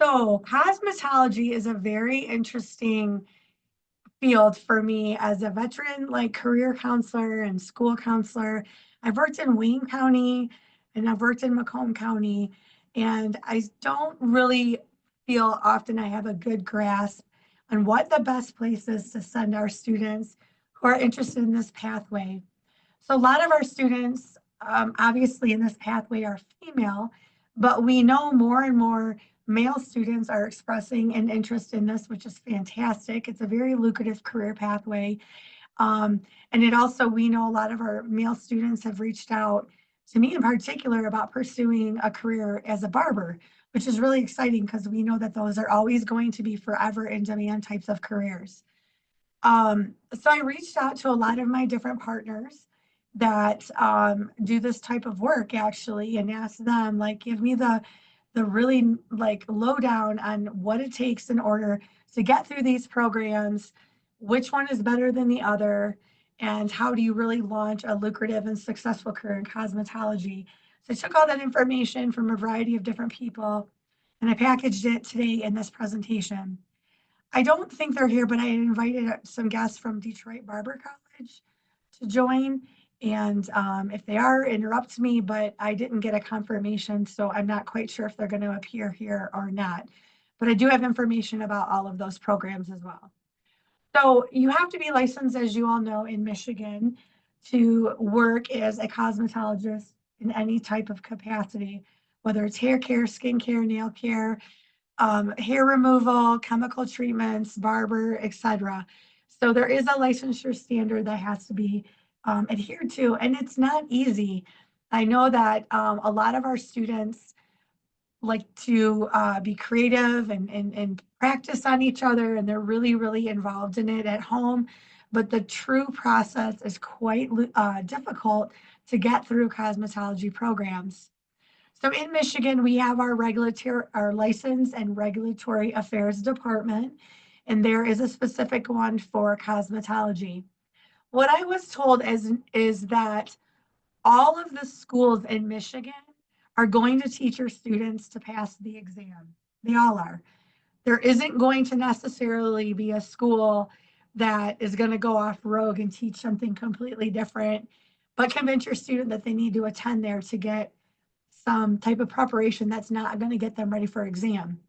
So cosmetology is a very interesting field for me as a veteran, like career counselor and school counselor. I've worked in Wayne County and I've worked in Macomb County, and I don't really feel often I have a good grasp on what the best place is to send our students who are interested in this pathway. So a lot of our students, obviously in this pathway, are female, but we know more and more male students are expressing an interest in this, which is fantastic. It's a very lucrative career pathway. Um, and it also, we know a lot of our male students have reached out to me in particular about pursuing a career as a barber, which is really exciting because we know that those are always going to be forever in demand types of careers. So I reached out to a lot of my different partners that do this type of work actually, and asked them, like, give me the really like lowdown on what it takes in order to get through these programs, which one is better than the other, and how do you really launch a lucrative and successful career in cosmetology. So I took all that information from a variety of different people and I packaged it today in this presentation. I don't think they're here, but I invited some guests from Detroit Barber College to join. And if they are, interrupt me, but I didn't get a confirmation, so I'm not quite sure if they're going to appear here or not. But I do have information about all of those programs as well. So you have to be licensed, as you all know, in Michigan to work as a cosmetologist in any type of capacity, whether it's hair care, skin care, nail care, hair removal, chemical treatments, barber, etc. So there is a licensure standard that has to be adhered to, and it's not easy. I know that a lot of our students like to be creative and practice on each other, and they're really, really involved in it at home. But the true process is quite difficult to get through cosmetology programs. So in Michigan, we have our license and regulatory affairs department, and there is a specific one for cosmetology. What I was told is that all of the schools in Michigan are going to teach your students to pass the exam. They all are. There isn't going to necessarily be a school that is going to go off rogue and teach something completely different, but convince your student that they need to attend there to get some type of preparation that's not going to get them ready for exam.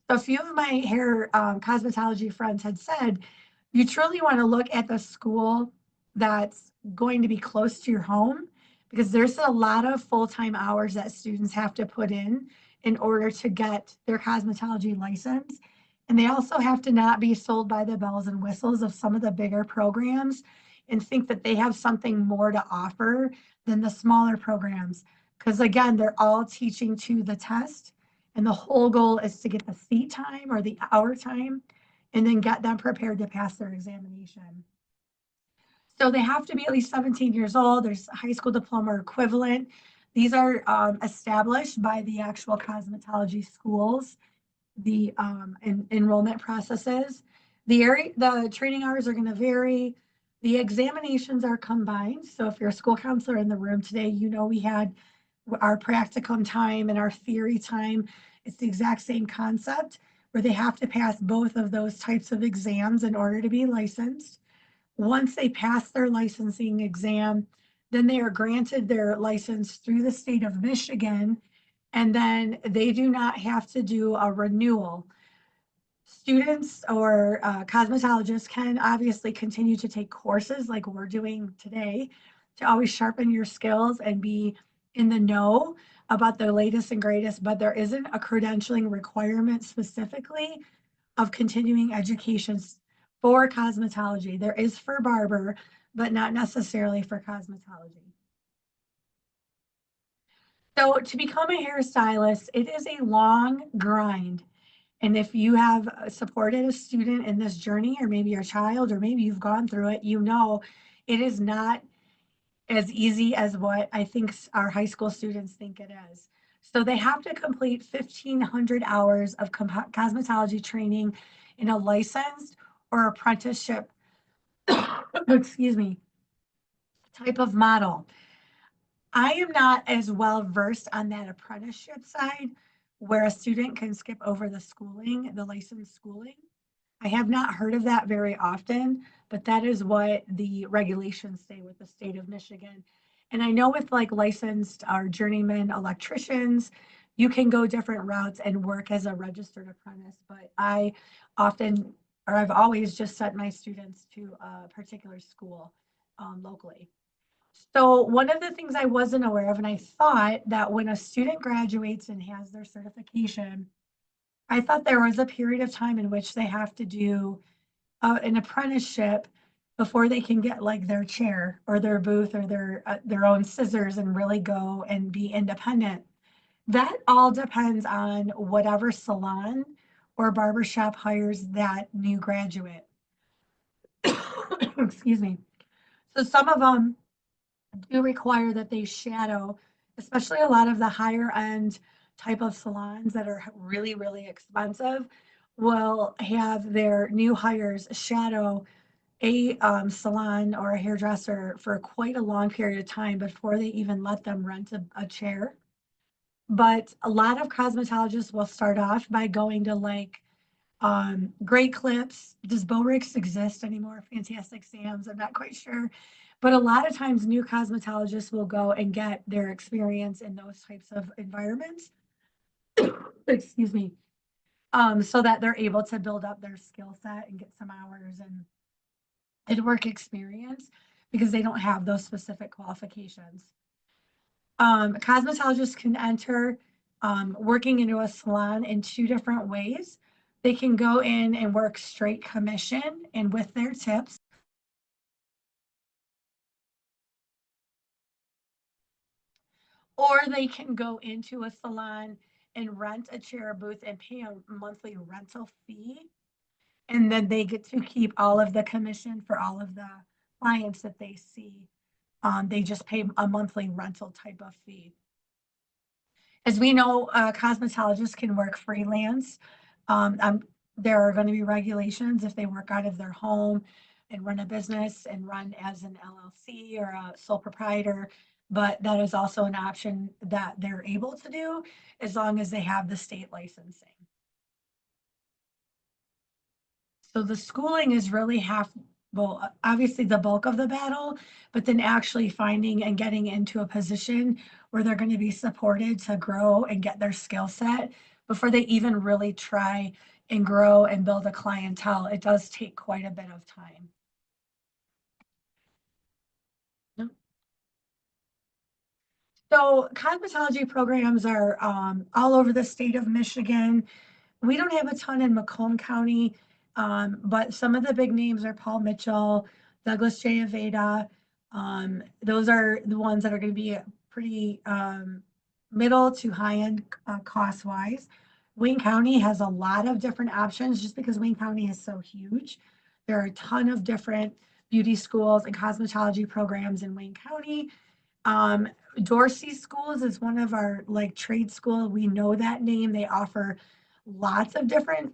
So a few of my hair cosmetology friends had said, you truly want to look at the school that's going to be close to your home, because there's a lot of full-time hours that students have to put in order to get their cosmetology license. And they also have to not be sold by the bells and whistles of some of the bigger programs and think that they have something more to offer than the smaller programs. Because again, they're all teaching to the test, and the whole goal is to get the seat time or the hour time and then get them prepared to pass their examination. So they have to be at least 17 years old. There's a high school diploma or equivalent. These are established by the actual cosmetology schools, the enrollment processes. The training hours are going to vary. The examinations are combined. So if you're a school counselor in the room today, you know we had our practicum time and our theory time. It's the exact same concept where they have to pass both of those types of exams in order to be licensed. Once they pass their licensing exam, then they are granted their license through the state of Michigan, and then they do not have to do a renewal. Students or cosmetologists can obviously continue to take courses like we're doing today to always sharpen your skills and be in the know about the latest and greatest, but there isn't a credentialing requirement specifically of continuing education for cosmetology. There is for barber, but not necessarily for cosmetology. So to become a hairstylist, it is a long grind. And if you have supported a student in this journey, or maybe your child, or maybe you've gone through it, you know it is not as easy as what I think our high school students think it is. So they have to complete 1,500 hours of cosmetology training in a licensed or apprenticeship, excuse me, type of model. I am not as well versed on that apprenticeship side, where a student can skip over the schooling, the licensed schooling. I have not heard of that very often, but that is what the regulations say with the state of Michigan. And I know with like licensed or journeyman electricians, you can go different routes and work as a registered apprentice. But I often, or I've always just sent my students to a particular school locally. So one of the things I wasn't aware of, and I thought that when a student graduates and has their certification, I thought there was a period of time in which they have to do an apprenticeship before they can get like their chair or their booth or their own scissors and really go and be independent. That all depends on whatever salon or barbershop hires that new graduate. Excuse me. So some of them do require that they shadow, especially a lot of the higher end type of salons that are really, really expensive, will have their new hires shadow a salon or a hairdresser for quite a long period of time before they even let them rent a chair. But a lot of cosmetologists will start off by going to like Great Clips. Does Bowrix exist anymore? Fantastic Sam's. I'm not quite sure. But a lot of times, new cosmetologists will go and get their experience in those types of environments. Excuse me. So that they're able to build up their skill set and get some hours and work experience because they don't have those specific qualifications. Cosmetologists can enter working into a salon in two different ways. They can go in and work straight commission and with their tips, or they can go into a salon and rent a chair booth and pay a monthly rental fee. And then they get to keep all of the commission for all of the clients that they see. They just pay a monthly rental type of fee. As we know, cosmetologists can work freelance. There are going to be regulations if they work out of their home and run a business and run as an LLC or a sole proprietor. But that is also an option that they're able to do as long as they have the state licensing. So the schooling is really half, well, obviously the bulk of the battle, but then actually finding and getting into a position where they're going to be supported to grow and get their skill set before they even really try and grow and build a clientele. It does take quite a bit of time. Yep. So cosmetology programs are all over the state of Michigan. We don't have a ton in Macomb County, but some of the big names are Paul Mitchell, Douglas J. Aveda. Those are the ones that are going to be pretty middle to high end cost wise. Wayne County has a lot of different options just because Wayne County is so huge. There are a ton of different beauty schools and cosmetology programs in Wayne County. Um, Dorsey Schools is one of our like trade school. We know that name. They offer lots of different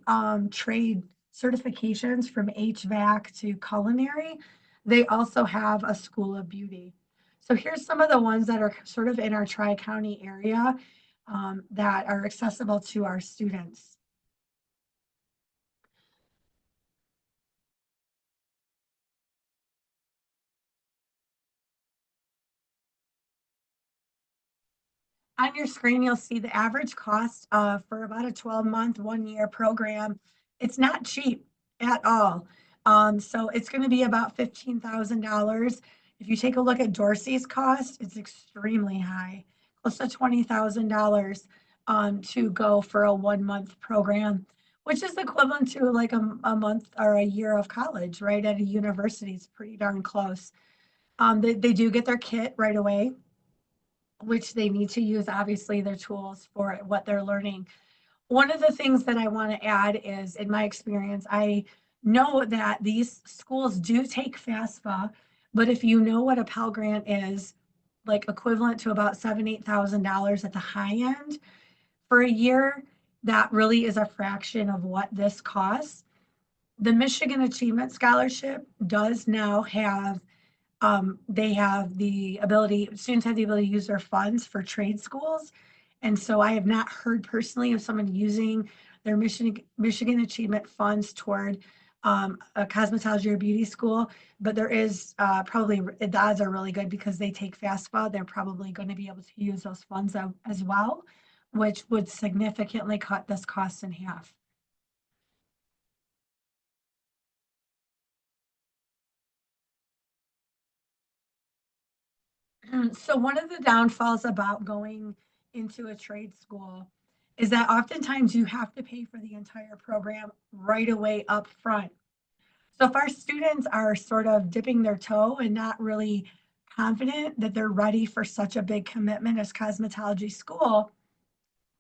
trade certifications from HVAC to culinary. They also have a school of beauty. So here's some of the ones that are sort of in our Tri-County area that are accessible to our students. On your screen, you'll see the average cost for about a 12-month, 1 year program. It's not cheap at all. So it's going to be about $15,000. If you take a look at Dorsey's cost, it's extremely high, close to $20,000 to go for a 1 month program, which is equivalent to like a month or a year of college, right? At a university, it's pretty darn close. They do get their kit right away, which they need to use obviously their tools for what they're learning. One of the things that I want to add is in my experience, I know that these schools do take FAFSA, but if you know what a Pell Grant is, like equivalent to about $7,000-8,000 at the high end for a year, that really is a fraction of what this costs. The Michigan Achievement Scholarship does now have they have the ability, students have the ability to use their funds for trade schools. And so I have not heard personally of someone using their Michigan Achievement funds toward a cosmetology or beauty school, but there is probably the odds are really good because they take FAFSA. They're probably going to be able to use those funds as well, which would significantly cut this cost in half. So one of the downfalls about going into a trade school is that oftentimes you have to pay for the entire program right away up front. So if our students are sort of dipping their toe and not really confident that they're ready for such a big commitment as cosmetology school,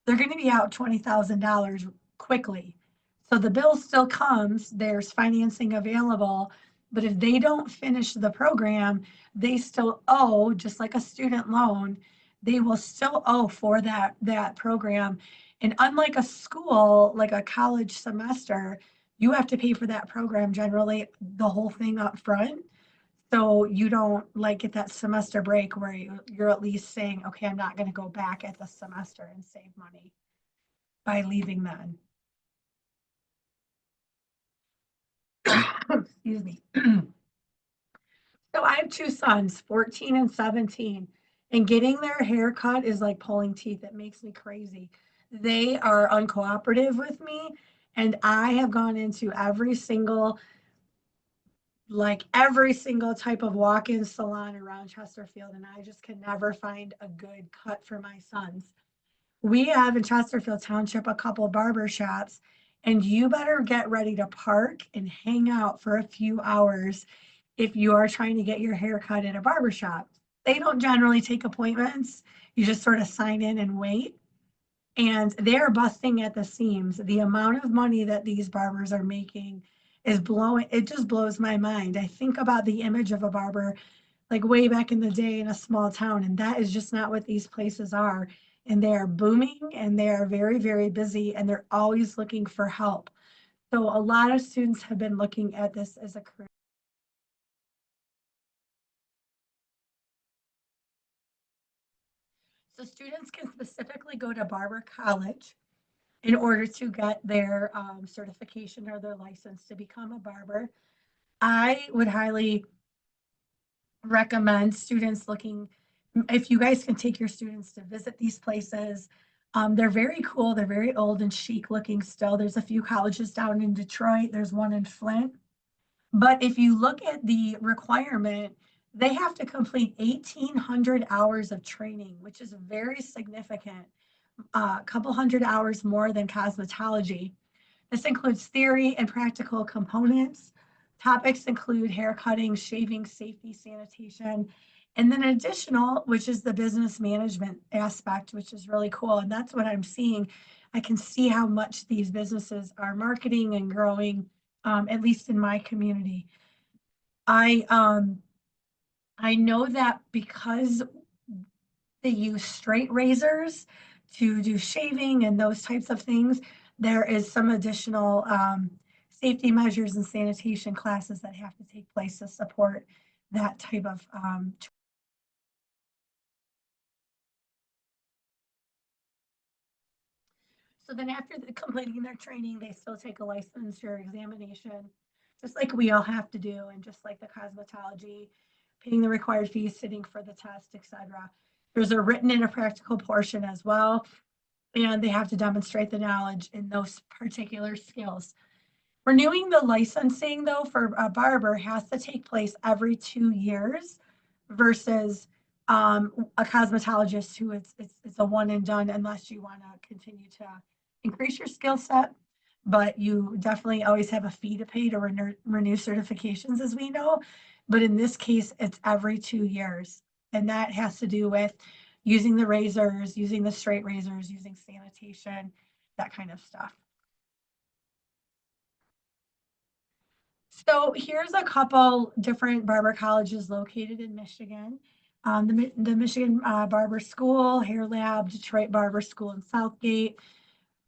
they're going to be out $20,000 quickly. So the bill still comes, there's financing available, but if they don't finish the program, they still owe, just like a student loan, they will still owe for that program. And unlike a school, like a college semester, you have to pay for that program generally the whole thing up front. So you don't like get that semester break where you're at least saying, okay, I'm not going to go back at the semester and save money by leaving then. Excuse me. So I have two sons, 14 and 17, and getting their hair cut is like pulling teeth. It makes me crazy. They are uncooperative with me, and I have gone into every single type of walk-in salon around Chesterfield, and I just can never find a good cut for my sons. We have in Chesterfield Township a couple barber shops, and you better get ready to park and hang out for a few hours if you are trying to get your hair cut at a barber shop. They don't generally take appointments. You just sort of sign in and wait. And they're busting at the seams. The amount of money that these barbers are making is blowing, it just blows my mind. I think about the image of a barber like way back in the day in a small town, and that is just not what these places are. And they are booming and they are very, very busy and they're always looking for help. So a lot of students have been looking at this as a career. So students can specifically go to barber college in order to get their certification or their license to become a barber. I would highly recommend students looking, if you guys can take your students to visit these places. They're very cool. They're very old and chic looking still. There's a few colleges down in Detroit. There's one in Flint. But if you look at the requirement, they have to complete 1,800 hours of training, which is very significant. A couple hundred hours more than cosmetology. This includes theory and practical components. Topics include hair cutting, shaving, safety, sanitation, and then additional, which is the business management aspect, which is really cool. And that's what I'm seeing. I can see how much these businesses are marketing and growing, at least in my community. I I know that because they use straight razors to do shaving and those types of things. There is some additional safety measures and sanitation classes that have to take place to support that type of. So then after completing their training, they still take a licensure examination, just like we all have to do, and just like the cosmetology, paying the required fees, sitting for the test, etc. There's a written and a practical portion as well, and they have to demonstrate the knowledge in those particular skills. Renewing the licensing, though, for a barber has to take place every 2 years versus a cosmetologist who it's a one and done unless you want to continue to increase your skill set. But you definitely always have a fee to pay to renew certifications, as we know. But in this case, it's every 2 years. And that has to do with using the razors, using the straight razors, using sanitation, that kind of stuff. So here's a couple different barber colleges located in Michigan. The Michigan Barber School, Hair Lab, Detroit Barber School in Southgate,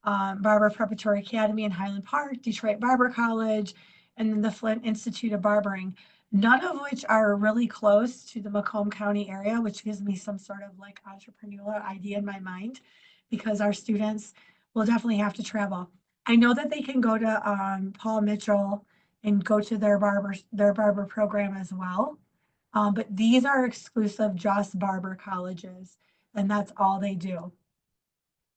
Barber Preparatory Academy in Highland Park, Detroit Barber College, and then the Flint Institute of Barbering, none of which are really close to the Macomb County area, which gives me some sort of like entrepreneurial idea in my mind. because our students will definitely have to travel. I know that they can go to Paul Mitchell and go to their barber program as well. But these are exclusive just barber colleges, and that's all they do.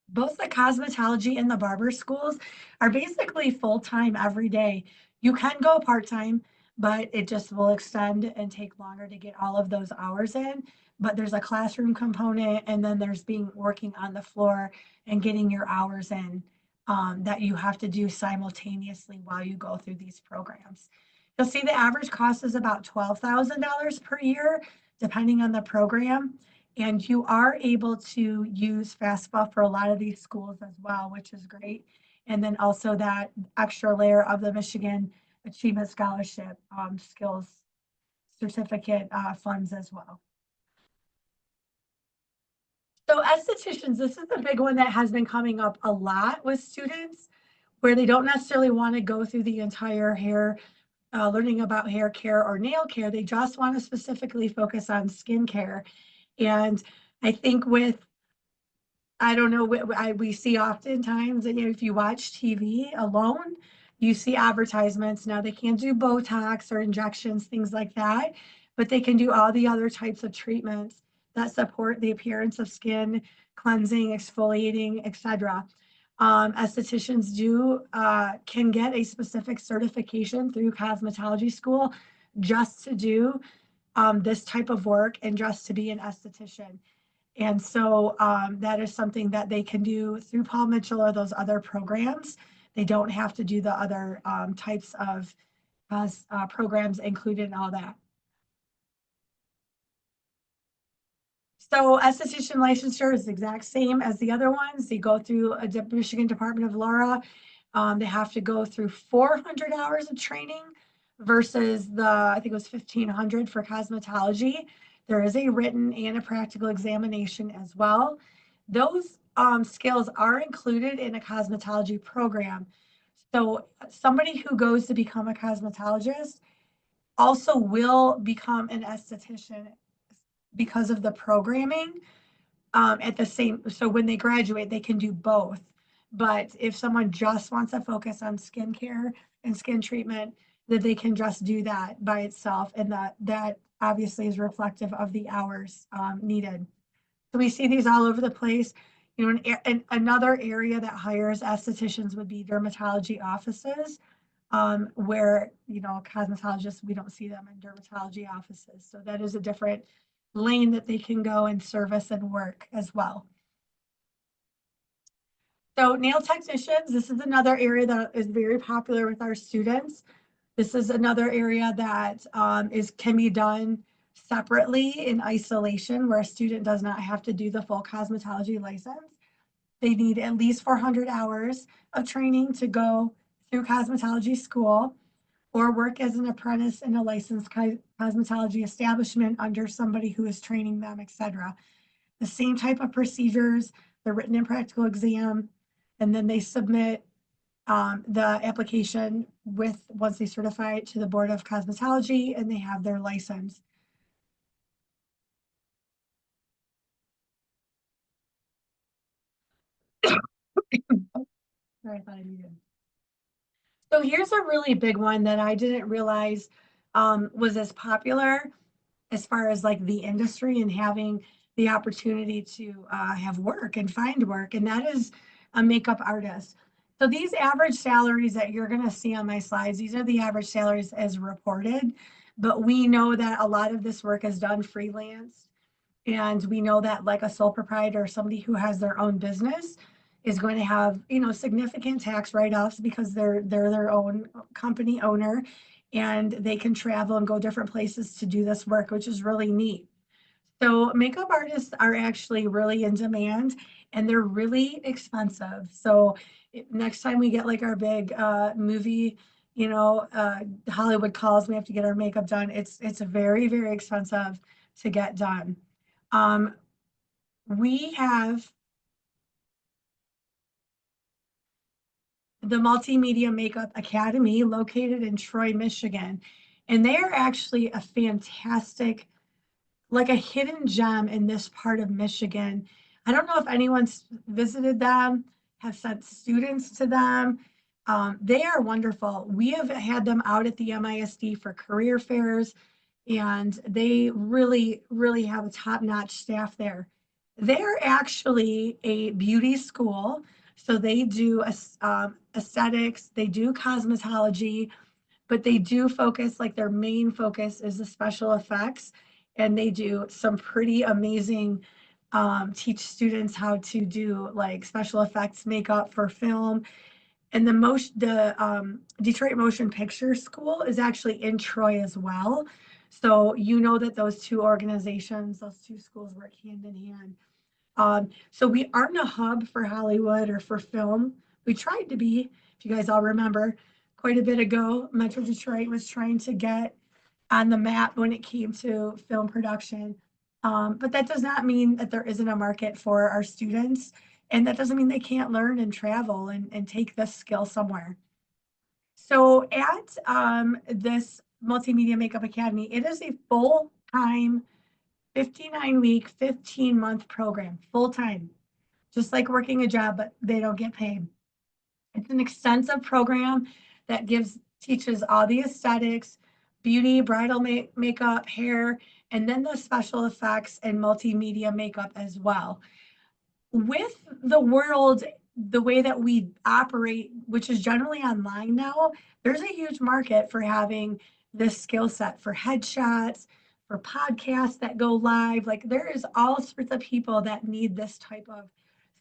Both the cosmetology and the barber schools are basically full-time every day. You can go part-time, but it just will extend and take longer to get all of those hours in. But there's a classroom component, and then there's being working on the floor and getting your hours in that you have to do simultaneously while you go through these programs. You'll see the average cost is about $12,000 per year, depending on the program. And you are able to use FAFSA for a lot of these schools as well, which is great. And then also that extra layer of the Michigan Achievement Scholarship skills certificate funds as well. So estheticians, this is a big one that has been coming up a lot with students where they don't necessarily want to go through the entire hair, learning about hair care or nail care. They just want to specifically focus on skin care. And I think with, I don't know, we see oftentimes that, if you watch TV alone, you see advertisements. Now they can't do Botox or injections, things like that, but they can do all the other types of treatments that support the appearance of skin, cleansing, exfoliating, etc. Estheticians can get a specific certification through cosmetology school just to do this type of work and just to be an esthetician. And so that is something that they can do through Paul Mitchell or those other programs. They don't have to do the other types of programs included in all that. So esthetician licensure is the exact same as the other ones. They go through a Michigan Department of Law. They have to go through 400 hours of training versus I think it was 1,500 for cosmetology. There is a written and a practical examination as well. Those skills are included in a cosmetology program. So somebody who goes to become a cosmetologist also will become an esthetician because of the programming at the same, so when they graduate, they can do both. But if someone just wants to focus on skincare and skin treatment, that they can just do that by itself, and that obviously is reflective of the hours needed. So we see these all over the place. Another area that hires estheticians would be dermatology offices, where, cosmetologists, we don't see them in dermatology offices. So that is a different lane that they can go and service and work as well. So nail technicians, this is another area that is very popular with our students. This is another area that can be done separately in isolation, where a student does not have to do the full cosmetology license. They need at least 400 hours of training to go through cosmetology school or work as an apprentice in a licensed cosmetology establishment under somebody who is training them, etc. The same type of procedures, the written and practical exam, and then they submit the application once they certify it to the Board of Cosmetology and they have their license. Sorry, I thought I muted. So here's a really big one that I didn't realize was as popular as far as like the industry and having the opportunity to have work and find work, and that is a makeup artist. So these average salaries that you're going to see on my slides, these are the average salaries as reported, but we know that a lot of this work is done freelance, and we know that like a sole proprietor or somebody who has their own business is going to have, significant tax write-offs because they're their own company owner, and they can travel and go different places to do this work, which is really neat. So makeup artists are actually really in demand, and they're really expensive. So next time we get like our big movie, Hollywood calls, we have to get our makeup done. It's very, very expensive to get done. We have the Multimedia Makeup Academy located in Troy, Michigan. And they are actually a fantastic, like a hidden gem in this part of Michigan. I don't know if anyone's visited them, have sent students to them. They are wonderful. We have had them out at the MISD for career fairs, and they really, really have a top-notch staff there. They're actually a beauty school, so they do aesthetics, they do cosmetology, but they do focus, like their main focus is the special effects, and they do some pretty amazing, teach students how to do like special effects makeup for film. And the Detroit Motion Picture School is actually in Troy as well. So you know that those two organizations, those two schools work hand in hand. So we aren't a hub for Hollywood or for film. We tried to be, if you guys all remember, quite a bit ago, Metro Detroit was trying to get on the map when it came to film production. But that does not mean that there isn't a market for our students. And that doesn't mean they can't learn and travel and take this skill somewhere. So at this Multimedia Makeup Academy, it is a full-time 59-week, 15-month program, full-time, just like working a job, but they don't get paid. It's an extensive program that teaches all the aesthetics, beauty, bridal makeup, hair, and then the special effects and multimedia makeup as well. With the world, the way that we operate, which is generally online now, there's a huge market for having this skill set for headshots, for podcasts that go live. Like there is all sorts of people that need this type of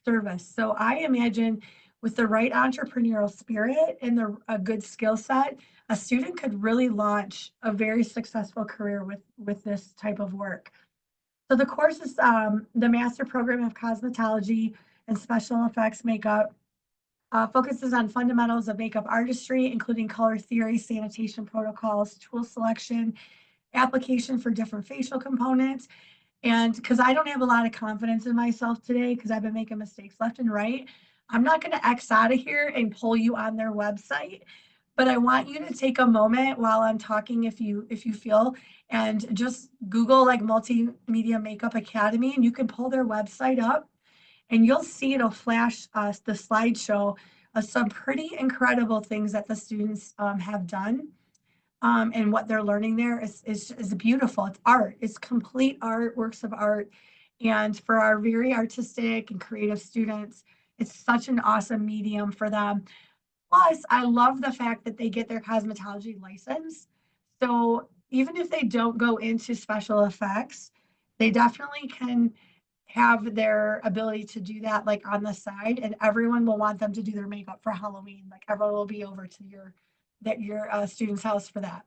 service. So I imagine with the right entrepreneurial spirit and a good skill set, a student could really launch a very successful career with this type of work. So the course is the Master Program of Cosmetology and Special Effects Makeup. Focuses on fundamentals of makeup artistry, including color theory, sanitation protocols, tool selection, application for different facial components. And because I don't have a lot of confidence in myself today, because I've been making mistakes left and right, I'm not going to X out of here and pull you on their website. But I want you to take a moment while I'm talking, if you feel, and just Google like Multimedia Makeup Academy, and you can pull their website up, and you'll see it'll flash the slideshow of some pretty incredible things that the students have done. And what they're learning there is beautiful. It's art. It's complete art, works of art. And for our very artistic and creative students, it's such an awesome medium for them. Plus, I love the fact that they get their cosmetology license. So even if they don't go into special effects, they definitely can have their ability to do that like on the side, and everyone will want them to do their makeup for Halloween. Like everyone will be over to your student's house for that.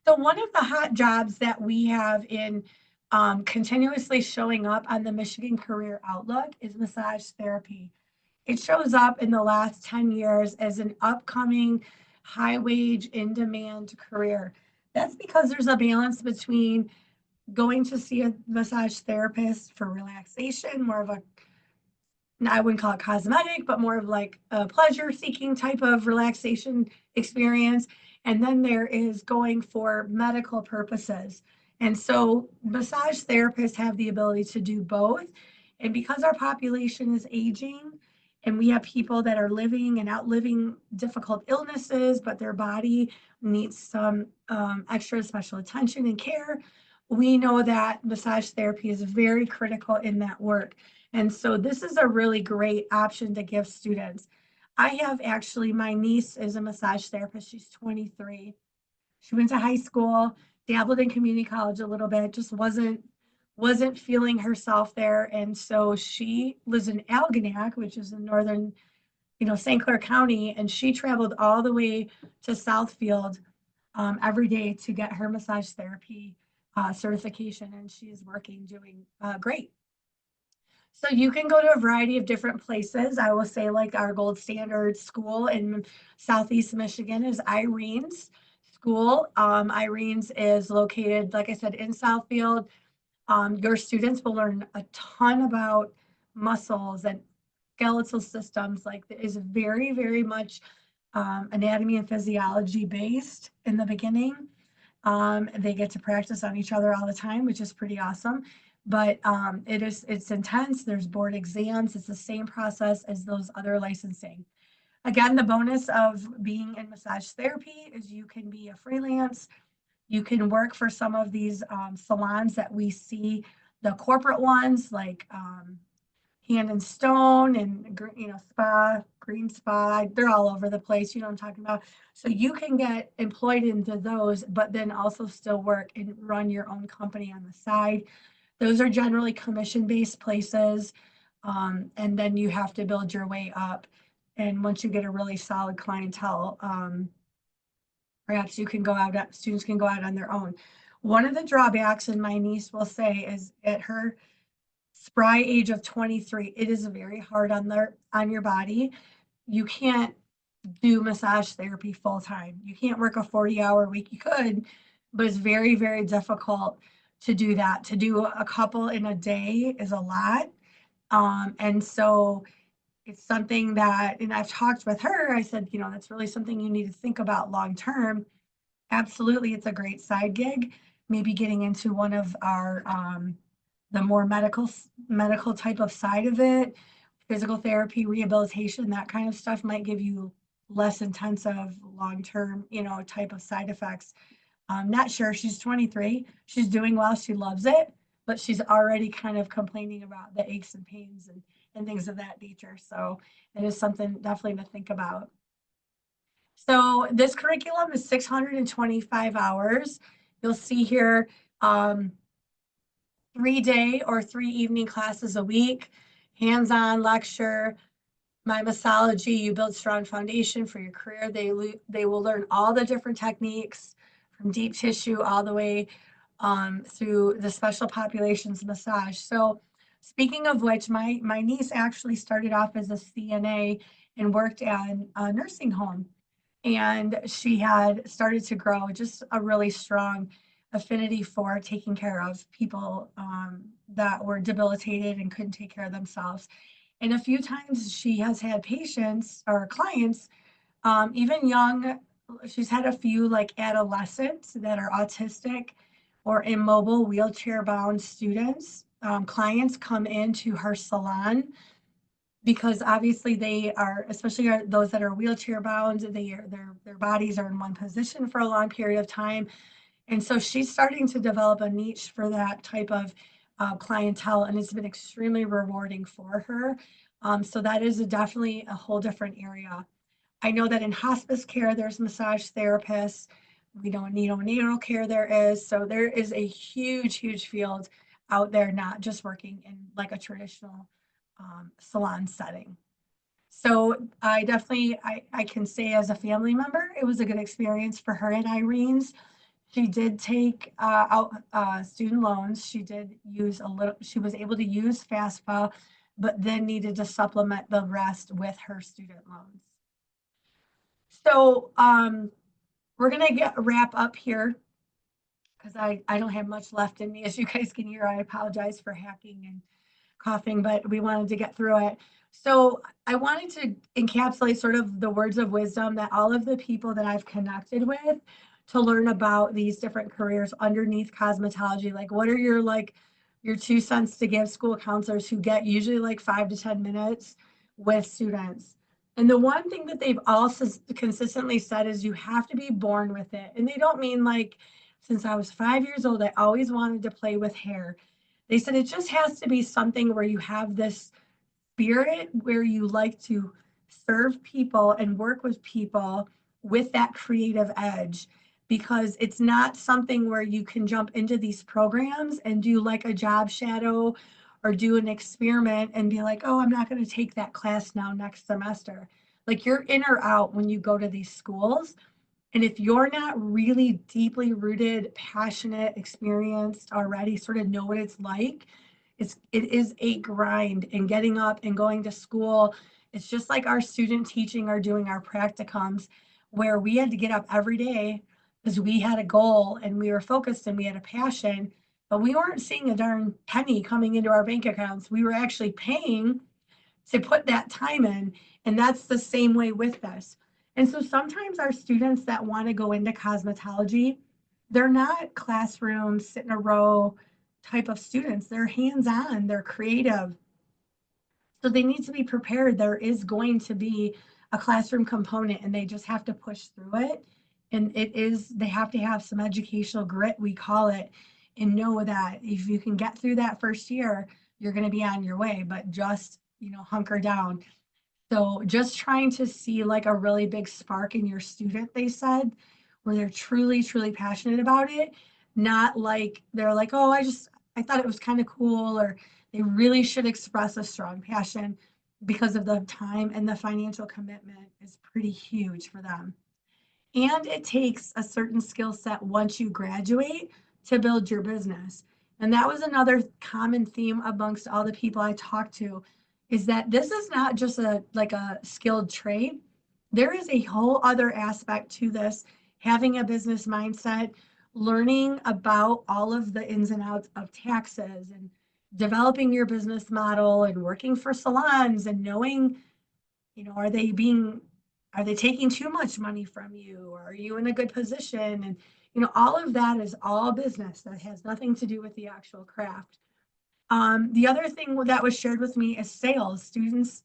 So one of the hot jobs that we have in continuously showing up on the Michigan Career Outlook is massage therapy. It shows up in the last 10 years as an upcoming high wage, in demand career. That's because there's a balance between going to see a massage therapist for relaxation, more of a, I wouldn't call it cosmetic, but more of like a pleasure seeking type of relaxation experience. And then there is going for medical purposes. And so massage therapists have the ability to do both. And because our population is aging and we have people that are living and outliving difficult illnesses, but their body needs some extra special attention and care, we know that massage therapy is very critical in that work. And so this is a really great option to give students. I have actually, my niece is a massage therapist. She's 23. She went to high school, dabbled in community college a little bit, just wasn't feeling herself there. And so she lives in Algonac, which is in northern, St. Clair County, and she traveled all the way to Southfield every day to get her massage therapy certification, and she's doing great. So you can go to a variety of different places. I will say like our gold standard school in Southeast Michigan is Irene's school. Irene's is located, like I said, in Southfield. Your students will learn a ton about muscles and skeletal systems. Like it is very, very much anatomy and physiology based in the beginning. They get to practice on each other all the time, which is pretty awesome. but it's intense. There's board exams. It's the same process as those other licensing. Again, the bonus of being in massage therapy is you can be a freelance. You can work for some of these salons that we see, the corporate ones like Hand and Stone and Spa, Green Spa. They're all over the place. You know what I'm talking about. So you can get employed into those, but then also still work and run your own company on the side. Those are generally commission-based places. And then you have to build your way up. And once you get a really solid clientele, perhaps you can go out, students can go out on their own. One of the drawbacks, and my niece will say, is at her spry age of 23, it is very hard on your body. You can't do massage therapy full time. You can't work a 40-hour week. You could, but it's very, very difficult to do that. To do a couple in a day is a lot. And so it's something that, and I've talked with her, I said, that's really something you need to think about long term. Absolutely, it's a great side gig. Maybe getting into one of our the more medical type of side of it, physical therapy, rehabilitation, that kind of stuff might give you less intensive long-term, type of side effects. I'm not sure. She's 23. She's doing well. She loves it, but she's already kind of complaining about the aches and pains and things of that nature. So it is something definitely to think about. So this curriculum is 625 hours. You'll see here 3-day or 3-evening classes a week, hands-on lecture, Mimosology, you build strong foundation for your career. They will learn all the different techniques from deep tissue all the way through the special populations massage. So speaking of which, my niece actually started off as a CNA and worked at a nursing home. And she had started to grow just a really strong affinity for taking care of people that were debilitated and couldn't take care of themselves. And a few times she has had patients or clients, even young, she's had a few like adolescents that are autistic or immobile, wheelchair bound students. Clients come into her salon because obviously they are, especially those that are wheelchair bound, their bodies are in one position for a long period of time. And so she's starting to develop a niche for that type of clientele, and it's been extremely rewarding for her. So that is definitely a whole different area. I know that in hospice care, there's massage therapists. We know neonatal care there is. So there is a huge, huge field out there, not just working in like a traditional salon setting. So I definitely, I can say as a family member, it was a good experience for her and Irene's. She did take out student loans. She did use a little, she was able to use FAFSA, but then needed to supplement the rest with her student loans. So we're going to wrap up here because I don't have much left in me. As you guys can hear, I apologize for hacking and coughing, but we wanted to get through it. So I wanted to encapsulate sort of the words of wisdom that all of the people that I've connected with to learn about these different careers underneath cosmetology. Like, what are your 2 cents to give school counselors who get usually like 5 to 10 minutes with students? And the one thing that they've also consistently said is you have to be born with it. And they don't mean like, since I was 5 years old, I always wanted to play with hair. They said it just has to be something where you have this spirit where you like to serve people and work with people with that creative edge, because it's not something where you can jump into these programs and do like a job shadow or do an experiment and be like, oh, I'm not going to take that class now next semester. Like, you're in or out when you go to these schools. And if you're not really deeply rooted, passionate, experienced already, sort of know what it's like, it is a grind. And getting up and going to school, it's just like our student teaching or doing our practicums, where we had to get up every day because we had a goal and we were focused and we had a passion, but we weren't seeing a darn penny coming into our bank accounts. We were actually paying to put that time in. And that's the same way with this. And so sometimes our students that want to go into cosmetology, they're not classrooms, sit in a row, type of students. They're hands-on, they're creative. So they need to be prepared. There is going to be a classroom component and they just have to push through it. And they have to have some educational grit, we call it, and know that if you can get through that first year, you're going to be on your way, but just, hunker down. So just trying to see like a really big spark in your student, they said, where they're truly, truly passionate about it. Not like they're like, oh, I thought it was kind of cool, or they really should express a strong passion because of the time and the financial commitment is pretty huge for them. And it takes a certain skill set once you graduate to build your business. And that was another common theme amongst all the people I talked to, is that this is not just a skilled trade. There is a whole other aspect to this, having a business mindset, learning about all of the ins and outs of taxes and developing your business model and working for salons and knowing, are they taking too much money from you? Or are you in a good position? And, all of that is all business that has nothing to do with the actual craft. The other thing that was shared with me is sales. Students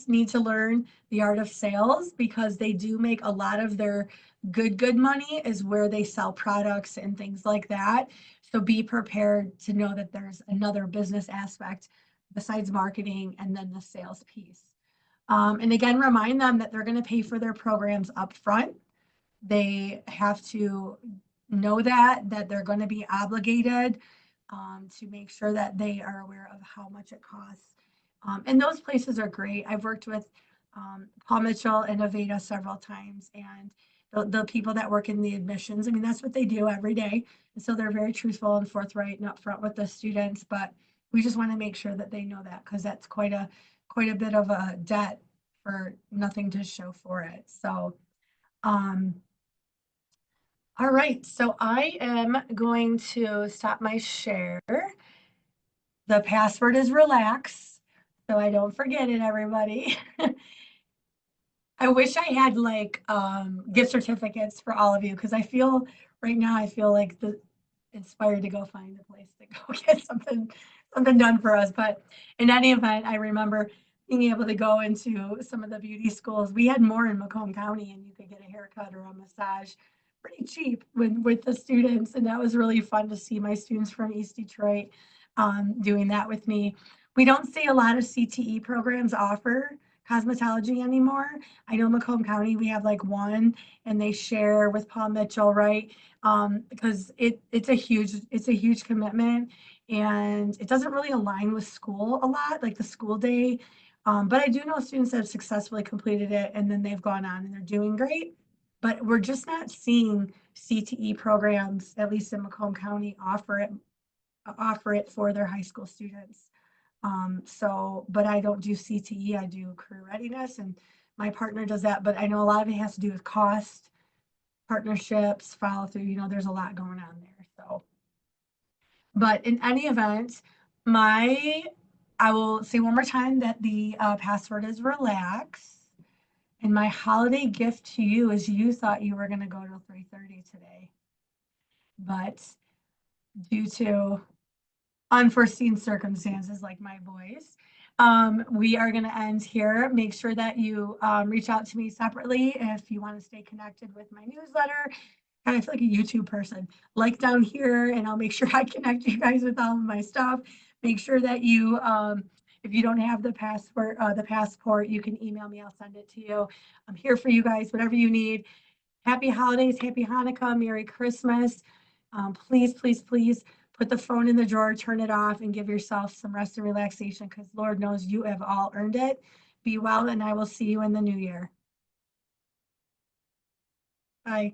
need to learn the art of sales because they do make a lot of their good money is where they sell products and things like that. So be prepared to know that there's another business aspect besides marketing and then the sales piece. And again, remind them that they're going to pay for their programs up front. They have to know that they're going to be obligated to make sure that they are aware of how much it costs. And those places are great. I've worked with Paul Mitchell and Aveda several times, and the people that work in the admissions, I mean, that's what they do every day. And so they're very truthful and forthright and upfront with the students, but we just want to make sure that they know that because that's quite a bit of a debt for nothing to show for it. So, all right, so I am going to stop my share. The password is relax, so I don't forget it, everybody. I wish I had like gift certificates for all of you because right now I feel like inspired to go find a place to go get something done for us. But in any event, I remember being able to go into some of the beauty schools. We had more in Macomb County, and you could get a haircut or a massage pretty cheap with the students, and that was really fun to see my students from East Detroit doing that with me. We don't see a lot of CTE programs offer cosmetology anymore. I know Macomb County, we have like one, and they share with Paul Mitchell, right? Because it's a huge commitment, and it doesn't really align with school a lot, like the school day. But I do know students that have successfully completed it, and then they've gone on and they're doing great. But we're just not seeing CTE programs, at least in Macomb County, offer it for their high school students. But I don't do CTE, I do career readiness, and my partner does that. But I know a lot of it has to do with cost, partnerships, follow through, there's a lot going on there. So, but in any event, I will say one more time that the password is relax. And my holiday gift to you is you thought you were going to go till 3:30 today. But due to unforeseen circumstances like my voice, we are going to end here. Make sure that you reach out to me separately if you want to stay connected with my newsletter. Kind of feel like a YouTube person. Like down here, and I'll make sure I connect you guys with all of my stuff. Make sure that you, if you don't have the passport, you can email me. I'll send it to you. I'm here for you guys, whatever you need. Happy holidays, happy Hanukkah, Merry Christmas. Please, please, please put the phone in the drawer, turn it off, and give yourself some rest and relaxation because Lord knows you have all earned it. Be well, and I will see you in the new year. Bye.